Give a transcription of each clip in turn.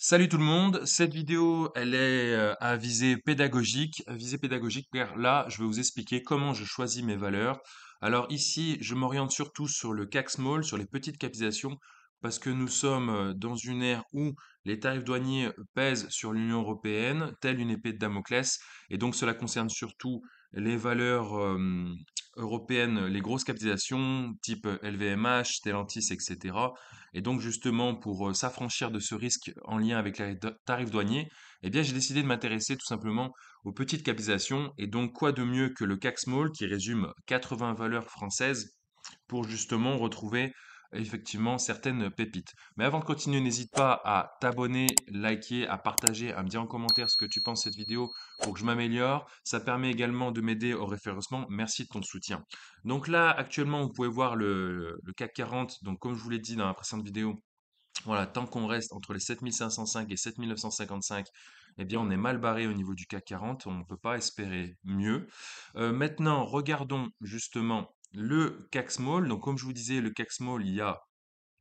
Salut tout le monde, cette vidéo elle est à visée pédagogique car là je vais vous expliquer comment je choisis mes valeurs. Alors ici je m'oriente surtout sur le CAC Small, sur les petites capitalisations parce que nous sommes dans une ère où les tarifs douaniers pèsent sur l'Union européenne, telle une épée de Damoclès, et donc cela concerne surtout les valeurs européennes, les grosses capitalisations type LVMH, Stellantis, etc. Et donc justement, pour s'affranchir de ce risque en lien avec les tarifs douaniers, eh bien j'ai décidé de m'intéresser tout simplement aux petites capitalisations. Et donc quoi de mieux que le CAC Small qui résume 80 valeurs françaises pour justement retrouver effectivement certaines pépites. Mais avant de continuer, n'hésite pas à t'abonner, liker, à partager, à me dire en commentaire ce que tu penses de cette vidéo pour que je m'améliore. Ça permet également de m'aider au référencement. Merci de ton soutien. Donc là, actuellement, vous pouvez voir le CAC 40. Donc comme je vous l'ai dit dans la précédente vidéo, voilà, tant qu'on reste entre les 7505 et 7955, eh bien, on est mal barré au niveau du CAC 40. On ne peut pas espérer mieux. Maintenant, regardons justement le CAC Small. Donc, comme je vous disais, le CAC Small, il y a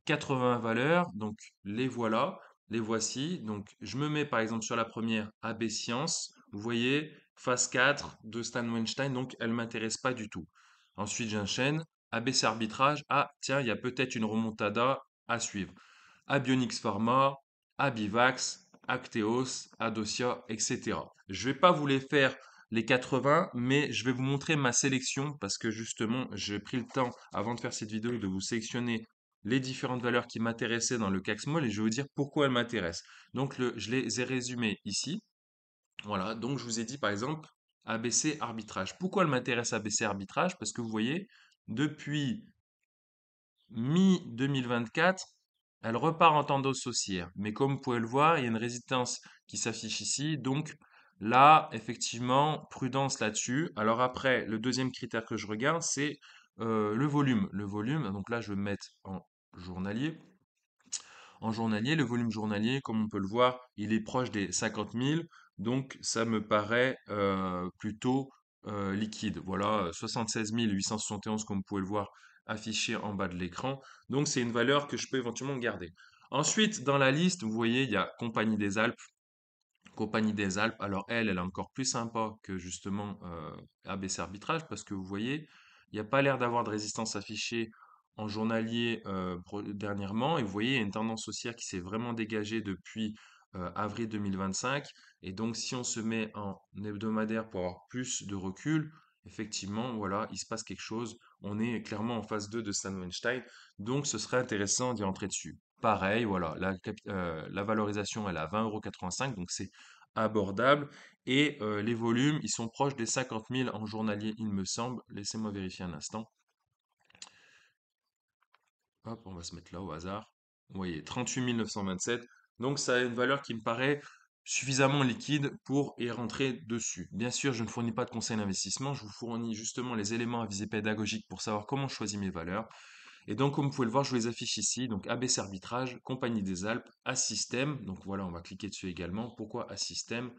80 valeurs. Donc, les voilà, les voici. Donc, je me mets par exemple sur la première AB Science. Vous voyez, phase 4 de Stan Weinstein. Donc, elle ne m'intéresse pas du tout. Ensuite, j'enchaîne. ABC Arbitrage. Ah, tiens, il y a peut-être une remontada à suivre. Abionyx Pharma, Abivax, Acteos, Adocia, etc. Je ne vais pas vous les faire les 80, mais je vais vous montrer ma sélection parce que justement, j'ai pris le temps avant de faire cette vidéo de vous sélectionner les différentes valeurs qui m'intéressaient dans le CAC Small et je vais vous dire pourquoi elles m'intéressent. Donc, je les ai résumées ici. Voilà, donc je vous ai dit par exemple ABC arbitrage. Pourquoi elle m'intéresse ABC arbitrage? Parce que vous voyez, depuis mi-2024, elle repart en tendance haussière. Mais comme vous pouvez le voir, il y a une résistance qui s'affiche ici. Donc là, effectivement, prudence là-dessus. Alors après, le deuxième critère que je regarde, c'est le volume. Le volume, donc là, je vais me mettre en journalier. En journalier, le volume journalier, comme on peut le voir, il est proche des 50 000. Donc ça me paraît plutôt liquide. Voilà, 76 871 comme vous pouvez le voir affiché en bas de l'écran. Donc c'est une valeur que je peux éventuellement garder. Ensuite, dans la liste, vous voyez, il y a Compagnie des Alpes. Compagnie des Alpes, alors elle est encore plus sympa que justement ABC Arbitrage parce que vous voyez, il n'y a pas l'air d'avoir de résistance affichée en journalier dernièrement. Et vous voyez, il y a une tendance haussière qui s'est vraiment dégagée depuis avril 2025. Et donc, si on se met en hebdomadaire pour avoir plus de recul, effectivement, voilà, il se passe quelque chose. On est clairement en phase 2 de Stan Weinstein. Donc, ce serait intéressant d'y entrer dessus. Pareil, voilà, la valorisation, elle est à 20,85 €, donc c'est abordable. Et les volumes, ils sont proches des 50 000 en journalier, il me semble. Laissez-moi vérifier un instant. Hop, on va se mettre là au hasard. Vous voyez, 38 927. Donc ça a une valeur qui me paraît suffisamment liquide pour y rentrer dessus. Bien sûr, je ne fournis pas de conseils d'investissement, je vous fournis justement les éléments à visée pédagogique pour savoir comment je choisis mes valeurs. Et donc, comme vous pouvez le voir, je vous les affiche ici. Donc, ABC Arbitrage, Compagnie des Alpes, Assystem. Donc, voilà, on va cliquer dessus également. Pourquoi Assystem?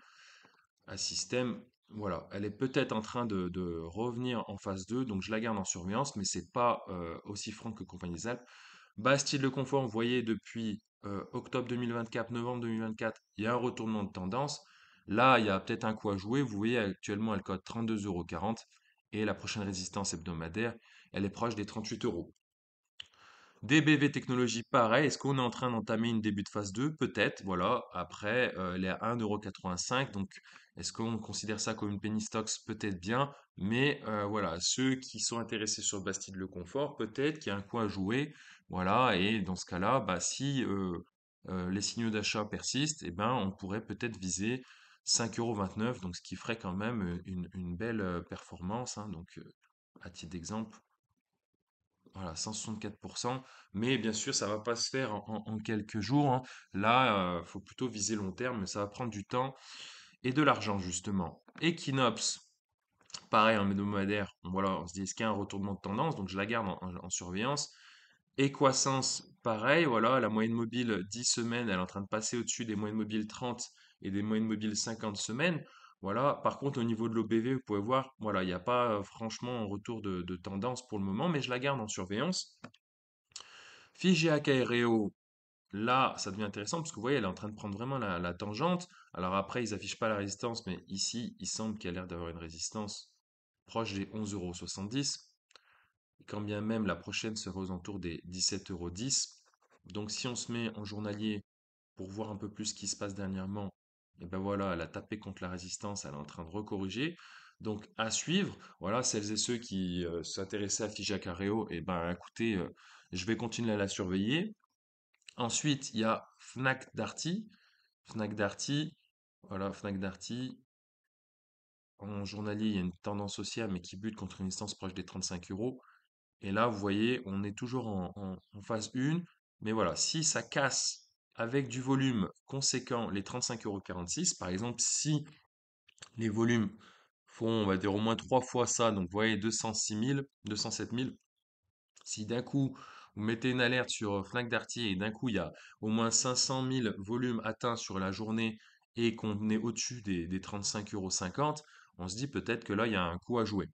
Assystem, voilà, elle est peut-être en train de revenir en phase 2. Donc je la garde en surveillance, mais c'est pas aussi franc que Compagnie des Alpes. Bastille Le Confort, vous voyez, depuis octobre 2024, novembre 2024, il y a un retournement de tendance. Là, il y a peut-être un coup à jouer. Vous voyez, actuellement, elle cote 32,40 € et la prochaine résistance hebdomadaire, elle est proche des 38 euros. DBV Technologies, pareil. Est-ce qu'on est en train d'entamer une début de phase 2? Peut-être, voilà. Après, elle est à 1,85 €. Donc, est-ce qu'on considère ça comme une penny stocks? Peut-être bien. Mais voilà, ceux qui sont intéressés sur Bastide Le Confort, peut-être qu'il y a un coup à jouer. Voilà. Et dans ce cas-là, bah, si les signaux d'achat persistent, eh ben, on pourrait peut-être viser 5,29 €. Donc, ce qui ferait quand même une belle performance, hein. Donc, à titre d'exemple. Voilà, 164%. Mais bien sûr, ça va pas se faire en quelques jours, hein. Là, faut plutôt viser long terme, mais ça va prendre du temps et de l'argent, justement. Equinox, pareil, en hebdomadaire, voilà, on se dit, est-ce qu'il y a un retournement de tendance? Donc, je la garde en surveillance. Equasens, pareil, voilà, la moyenne mobile 10 semaines, elle est en train de passer au-dessus des moyennes mobiles 30 et des moyennes mobiles 50 semaines. Voilà, par contre, au niveau de l'OBV, vous pouvez voir, voilà, il n'y a pas franchement un retour de tendance pour le moment, mais je la garde en surveillance. Figeac Aereo, là, ça devient intéressant parce que vous voyez, elle est en train de prendre vraiment la tangente. Alors après, ils affichent pas la résistance, mais ici, il semble qu'il y a l'air d'avoir une résistance proche des 11,70 €. Et quand bien même la prochaine serait aux alentours des 17,10 €. Donc si on se met en journalier pour voir un peu plus ce qui se passe dernièrement, et ben voilà, elle a tapé contre la résistance, elle est en train de recorriger. Donc à suivre, voilà, celles et ceux qui s'intéressaient à Fija Carreo, et ben écoutez, je vais continuer à la surveiller. Ensuite, il y a Fnac Darty. Fnac Darty, voilà, Fnac Darty. En journalier, il y a une tendance haussière, mais qui bute contre une distance proche des 35 €. Et là, vous voyez, on est toujours en phase 1. Mais voilà, si ça casse avec du volume conséquent les 35,46 €, par exemple, si les volumes font, on va dire, au moins 3 fois ça, donc vous voyez, 206 000, 207 000, si d'un coup, vous mettez une alerte sur Fnac Darty et d'un coup, il y a au moins 500 000 volumes atteints sur la journée et qu'on est au-dessus des 35,50 €, on se dit peut-être que là, il y a un coup à jouer.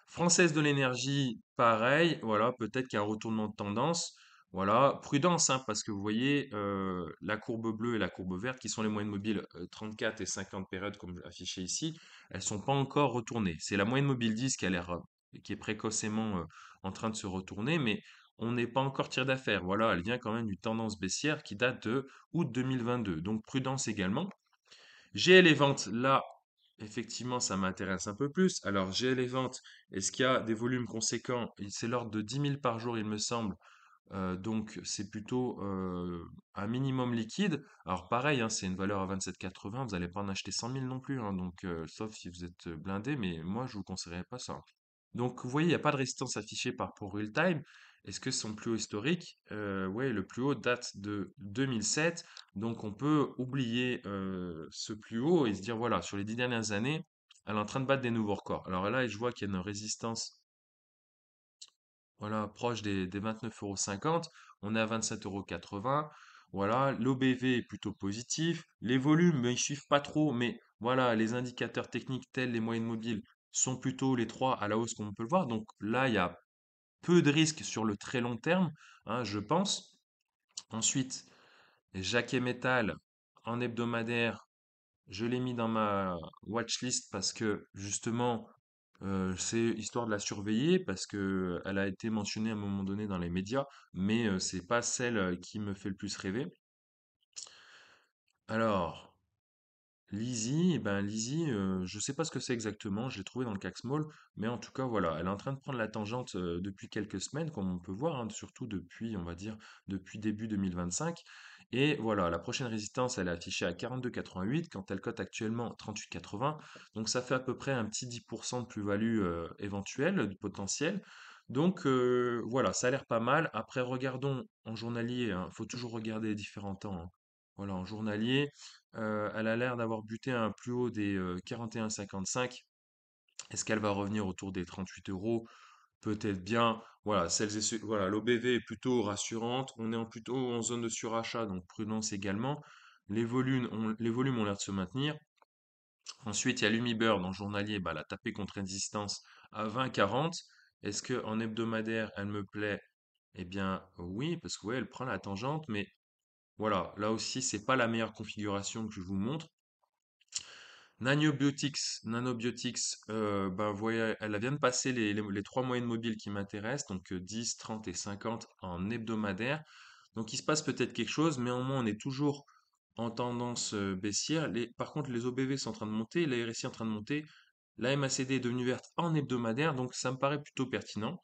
Française de l'énergie, pareil, voilà, peut-être qu'il y a un retournement de tendance. Voilà, prudence, hein, parce que vous voyez, la courbe bleue et la courbe verte, qui sont les moyennes mobiles 34 et 50 périodes, comme affiché ici, elles sont pas encore retournées. C'est la moyenne mobile 10 qui a l'air, qui est précocement en train de se retourner, mais on n'est pas encore tir d'affaire. Voilà, elle vient quand même d'une tendance baissière qui date de août 2022. Donc prudence également. GL et ventes, là, effectivement, ça m'intéresse un peu plus. Alors, GL et ventes, est-ce qu'il y a des volumes conséquents? C'est l'ordre de 10 000 par jour, il me semble. Donc, c'est plutôt un minimum liquide. Alors, pareil, hein, c'est une valeur à 27,80. Vous n'allez pas en acheter 100 000 non plus, hein, donc, sauf si vous êtes blindé, mais moi, je vous conseillerais pas ça. Donc, vous voyez, il n'y a pas de résistance affichée par pour real time. Est-ce que son plus haut historique? Ouais, le plus haut date de 2007. Donc, on peut oublier ce plus haut et se dire, voilà, sur les 10 dernières années, elle est en train de battre des nouveaux records. Alors là, je vois qu'il y a une résistance, voilà, proche des 29,50 €. On est à 27,80 €. Voilà, l'OBV est plutôt positif. Les volumes, ils suivent pas trop, mais voilà, les indicateurs techniques tels les moyennes mobiles sont plutôt les trois à la hausse comme on peut le voir. Donc là, il y a peu de risques sur le très long terme, hein, je pense. Ensuite, Jacquet Metal en hebdomadaire, je l'ai mis dans ma watchlist parce que justement, c'est histoire de la surveiller parce que elle a été mentionnée à un moment donné dans les médias, mais c'est pas celle qui me fait le plus rêver. Alors, Lizzie, eh ben Lizzie, je sais pas ce que c'est exactement, je l'ai trouvé dans le Caxmall, mais en tout cas voilà, elle est en train de prendre la tangente depuis quelques semaines, comme on peut voir, hein, surtout depuis, on va dire, depuis début 2025. Et voilà, la prochaine résistance, elle est affichée à 42,88 quand elle cote actuellement 38,80. Donc ça fait à peu près un petit 10% de plus-value éventuelle, du potentiel. Donc voilà, ça a l'air pas mal. Après, regardons en journalier, il faut toujours regarder différents temps, hein. Voilà, en journalier. Elle a l'air d'avoir buté à un plus haut des 41,55. Est-ce qu'elle va revenir autour des 38 €? Peut-être bien. Voilà, voilà, l'OBV est plutôt rassurante. On est plutôt en zone de surachat, donc prudence également. Les volumes ont l'air de se maintenir. Ensuite, il y a l'Humibird en journalier, bah, elle a tapé contre résistance à 20,40. Est-ce que en hebdomadaire, elle me plaît? Eh bien, oui, parce que ouais, elle prend la tangente, mais voilà, là aussi, c'est pas la meilleure configuration que je vous montre. Nanobiotics, ben, vous voyez, elle vient de passer les trois moyennes mobiles qui m'intéressent, donc 10, 30 et 50 en hebdomadaire. Donc il se passe peut-être quelque chose, mais au moins on est toujours en tendance baissière. Par contre, les OBV sont en train de monter, la RSI est en train de monter, la MACD est devenue verte en hebdomadaire, donc ça me paraît plutôt pertinent.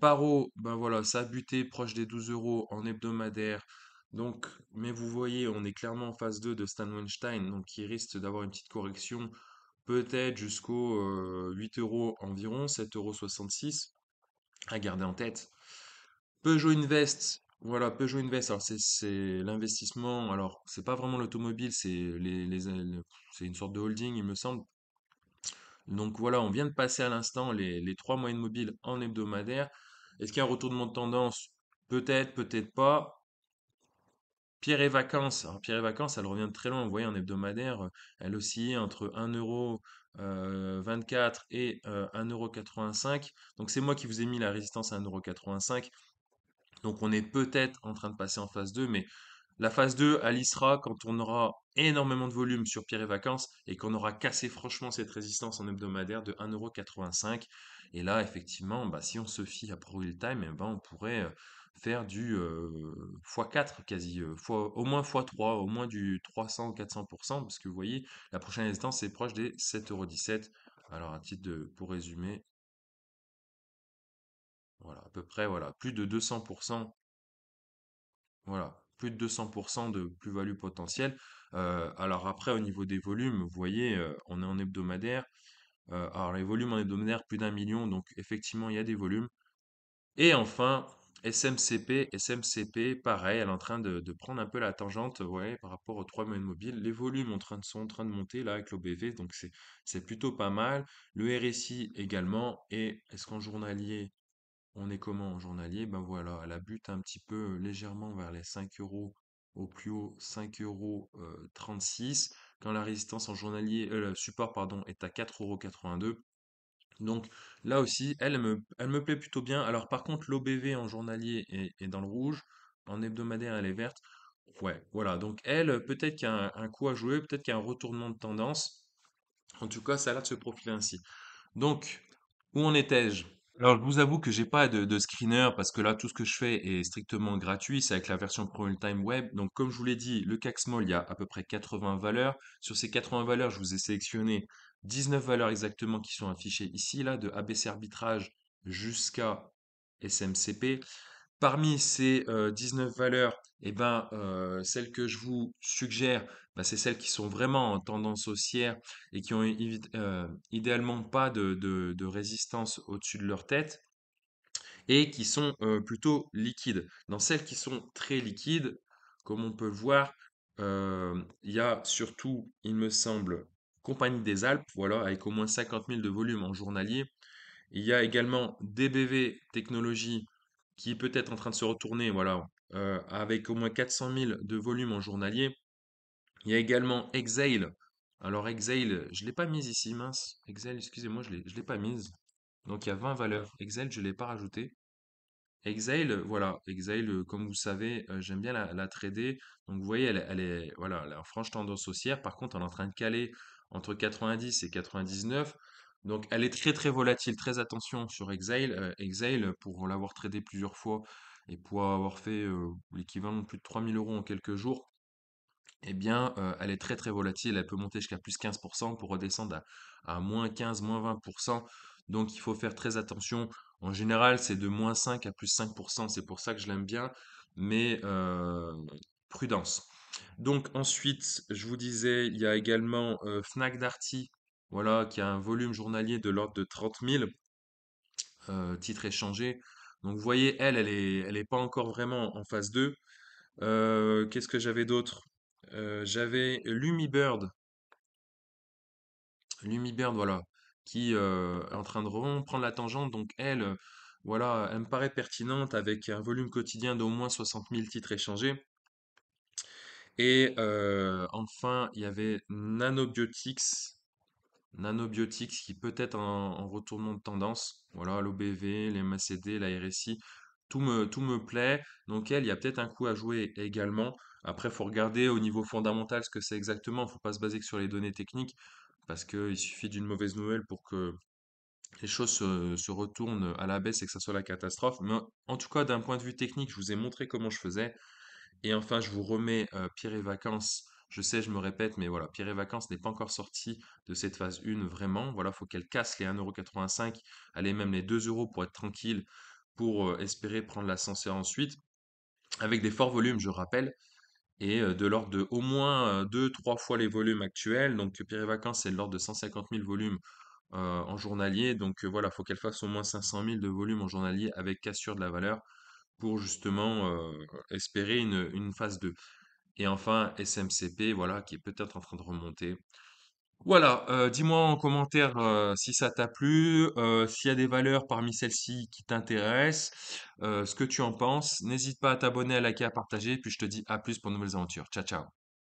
Paro, ben voilà, ça a buté proche des 12 € en hebdomadaire. Donc, mais vous voyez, on est clairement en phase 2 de Stan Weinstein, donc il risque d'avoir une petite correction, peut-être jusqu'aux 8 € environ, 7,66 € à garder en tête. Peugeot Invest, voilà, Peugeot Invest, alors c'est l'investissement, alors c'est pas vraiment l'automobile, c'est une sorte de holding, il me semble. Donc voilà, on vient de passer à l'instant les trois moyennes mobiles en hebdomadaire. Est-ce qu'il y a un retournement de tendance? Peut-être, peut-être pas. Pierre et Vacances. Alors Pierre et Vacances, elle revient de très loin. Vous voyez, en hebdomadaire, elle oscillait entre 1,24 € et 1,85 €. Donc c'est moi qui vous ai mis la résistance à 1,85 €. Donc on est peut-être en train de passer en phase 2, mais la phase 2, elle y sera quand on aura énormément de volume sur Pierre et Vacances et qu'on aura cassé franchement cette résistance en hebdomadaire de 1,85 €. Et là, effectivement, bah, si on se fie à ProRealTime, eh ben, on pourrait faire du x4 quasi, au moins x3, au moins du 300 ou 400%, parce que vous voyez, la prochaine résistance c'est proche des 7,17 €. Alors, à titre de, pour résumer, voilà, à peu près, voilà, plus de 200%. Voilà, plus de 200% de plus-value potentielle. Alors après, au niveau des volumes, vous voyez, on est en hebdomadaire. Alors les volumes en hebdomadaire, plus d'1 million, donc effectivement, il y a des volumes. Et enfin, SMCP, pareil, elle est en train de prendre un peu la tangente, ouais, par rapport aux 3 moyennes mobiles. Les volumes sont en train de monter là avec l'OBV, donc c'est plutôt pas mal. Le RSI également. Et est-ce qu'en journalier, on est comment en journalier? Ben voilà, elle a buté un petit peu légèrement vers les 5 € au plus haut, 5,36 € 36, quand la résistance en journalier, le support pardon, est à 4,82 €. Donc là aussi, elle me plaît plutôt bien. Alors par contre, l'OBV en journalier est dans le rouge, en hebdomadaire elle est verte. Ouais, voilà. Donc elle, peut-être qu'il y a un coup à jouer, peut-être qu'il y a un retournement de tendance. En tout cas, ça a l'air de se profiler ainsi. Donc, où en étais-je? Alors, je vous avoue que j'ai pas de screener parce que là, tout ce que je fais est strictement gratuit. C'est avec la version Pro Time Web. Donc, comme je vous l'ai dit, le CAC Small, il y a à peu près 80 valeurs. Sur ces 80 valeurs, je vous ai sélectionné 19 valeurs exactement qui sont affichées ici, là, de ABC Arbitrage jusqu'à SMCP. Parmi ces 19 valeurs, eh ben, celles que je vous suggère, bah, c'est celles qui sont vraiment en tendance haussière et qui ont idéalement pas de résistance au-dessus de leur tête et qui sont plutôt liquides. Dans celles qui sont très liquides, comme on peut le voir, il y a surtout, il me semble, Compagnie des Alpes, voilà, avec au moins 50 000 de volume en journalier. Il y a également DBV Technologies qui est peut-être en train de se retourner, voilà, avec au moins 400 000 de volume en journalier. Il y a également Exhale. Alors Exhale, je ne l'ai pas mise ici, mince. Exhale, excusez-moi, je l'ai pas mise. Donc il y a 20 valeurs. Exhale, je ne l'ai pas rajouté. Exhale, voilà, Exhale, comme vous savez, j'aime bien la trader. Donc vous voyez, elle est, voilà, elle est en franche tendance haussière. Par contre, elle est en train de caler entre 90 et 99. Donc elle est très très volatile. Très attention sur Exhale. Exhale, pour l'avoir tradé plusieurs fois et pour avoir fait l'équivalent de plus de 3 000 € en quelques jours, eh bien, elle est très très volatile. Elle peut monter jusqu'à plus 15% pour redescendre à moins 15, moins 20%. Donc, il faut faire très attention. En général, c'est de moins 5 à plus 5%. C'est pour ça que je l'aime bien. Mais prudence. Donc, ensuite, je vous disais, il y a également Fnac Darty, voilà, qui a un volume journalier de l'ordre de 30 000 titres échangés. Donc, vous voyez, elle est pas encore vraiment en phase 2. Qu'est-ce que j'avais d'autre? J'avais Lumibird, voilà, qui est en train de vraiment prendre la tangente. Donc elle, voilà, elle me paraît pertinente avec un volume quotidien d'au moins 60 000 titres échangés. Et enfin, il y avait Nanobiotics qui peut être en retournement de tendance. Voilà, l'OBV, les MACD, la RSI, tout me plaît. Donc elle, il y a peut-être un coup à jouer également. Après, il faut regarder au niveau fondamental ce que c'est exactement. Il ne faut pas se baser que sur les données techniques parce qu'il suffit d'une mauvaise nouvelle pour que les choses se retournent à la baisse et que ça soit la catastrophe. Mais en tout cas, d'un point de vue technique, je vous ai montré comment je faisais. Et enfin, je vous remets Pierre et Vacances. Je sais, je me répète, mais voilà, Pierre et Vacances n'est pas encore sorti de cette phase 1 vraiment. Voilà, faut qu'elle casse les 1,85 €, allez, même les 2 € pour être tranquille, pour espérer prendre l'ascenseur ensuite, avec des forts volumes, je rappelle, et de l'ordre de au moins 2-3 fois les volumes actuels. Donc Pierre et Vacances, c'est de l'ordre de 150 000 volumes en journalier. Donc voilà, faut qu'elle fasse au moins 500 000 de volume en journalier avec cassure de la valeur pour justement espérer une phase 2. Et enfin, SMCP, voilà, qui est peut-être en train de remonter. Voilà, dis-moi en commentaire si ça t'a plu, s'il y a des valeurs parmi celles-ci qui t'intéressent, ce que tu en penses. N'hésite pas à t'abonner, à liker, à partager, puis je te dis à plus pour de nouvelles aventures. Ciao, ciao.